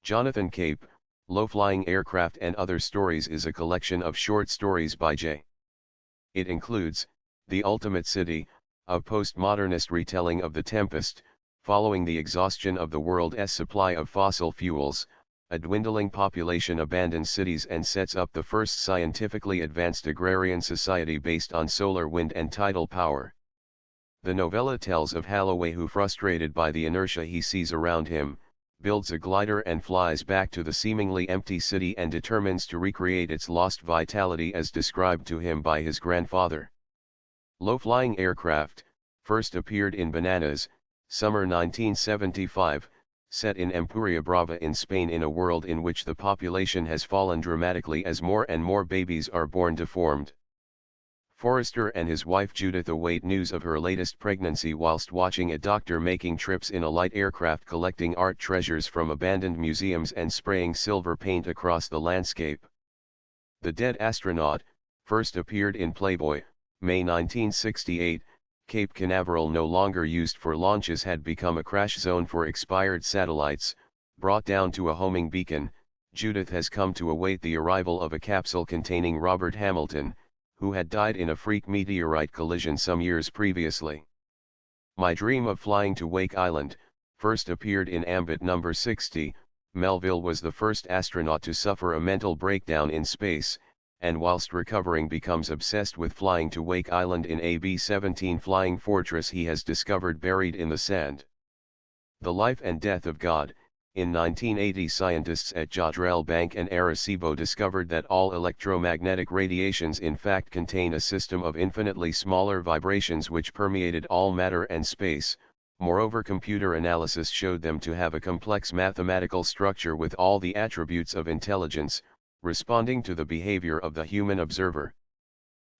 Jonathan Cape, Low-Flying Aircraft and Other Stories is a collection of short stories by J. It includes The Ultimate City, a postmodernist retelling of The Tempest, following the exhaustion of the world's supply of fossil fuels. A dwindling population abandons cities and sets up the first scientifically advanced agrarian society based on solar, wind and tidal power. The novella tells of Holloway who, frustrated by the inertia he sees around him, builds a glider and flies back to the seemingly empty city and determines to recreate its lost vitality as described to him by his grandfather. Low-Flying Aircraft, first appeared in Bananas, summer 1975, set in Empuria Brava in Spain in a world in which the population has fallen dramatically as more and more babies are born deformed. Forrester and his wife Judith await news of her latest pregnancy whilst watching a doctor making trips in a light aircraft collecting art treasures from abandoned museums and spraying silver paint across the landscape. The Dead Astronaut, first appeared in Playboy, May 1968, Cape Canaveral no longer used for launches had become a crash zone for expired satellites. Brought down to a homing beacon, Judith has come to await the arrival of a capsule containing Robert Hamilton, who had died in a freak meteorite collision some years previously. My Dream of Flying to Wake Island, first appeared in Ambit number 60, Melville was the first astronaut to suffer a mental breakdown in space, and whilst recovering becomes obsessed with flying to Wake Island in a B-17 flying fortress he has discovered buried in the sand. The Life and Death of God. In 1980, scientists at Jodrell Bank and Arecibo discovered that all electromagnetic radiations in fact contain a system of infinitely smaller vibrations which permeated all matter and space. Moreover, computer analysis showed them to have a complex mathematical structure with all the attributes of intelligence, responding to the behavior of the human observer.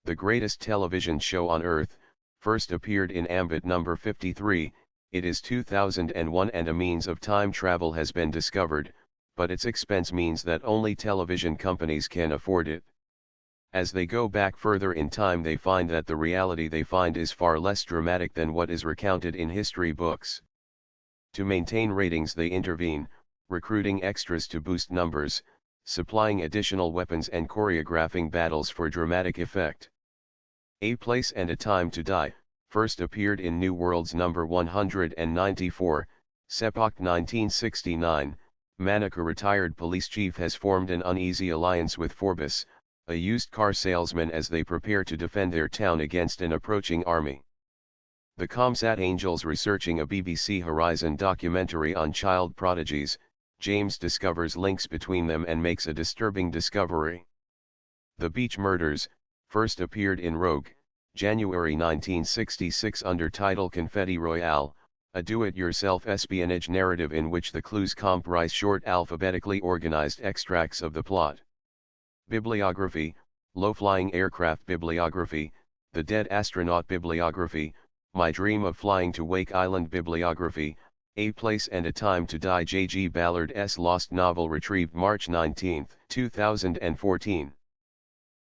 The Greatest Television Show on Earth, first appeared in Ambit number 53, it is 2001 and a means of time travel has been discovered, but its expense means that only television companies can afford it. As they go back further in time they find that the reality they find is far less dramatic than what is recounted in history books. To maintain ratings they intervene, recruiting extras to boost numbers, supplying additional weapons and choreographing battles for dramatic effect. A Place and a Time to Die, first appeared in New Worlds number 194, Sepok 1969, Manaka retired police chief has formed an uneasy alliance with Forbes, a used car salesman as they prepare to defend their town against an approaching army. The Comsat Angels researching a BBC Horizon documentary on child prodigies, James discovers links between them and makes a disturbing discovery. The Beach Murders, first appeared in Rogue, January 1966 under title Confetti Royale, a do-it-yourself espionage narrative in which the clues comprise short alphabetically organized extracts of the plot. Bibliography, Low-Flying Aircraft Bibliography, The Dead Astronaut Bibliography, My Dream of Flying to Wake Island Bibliography, A Place and a Time to Die. J. G. Ballard's lost novel retrieved March 19, 2014.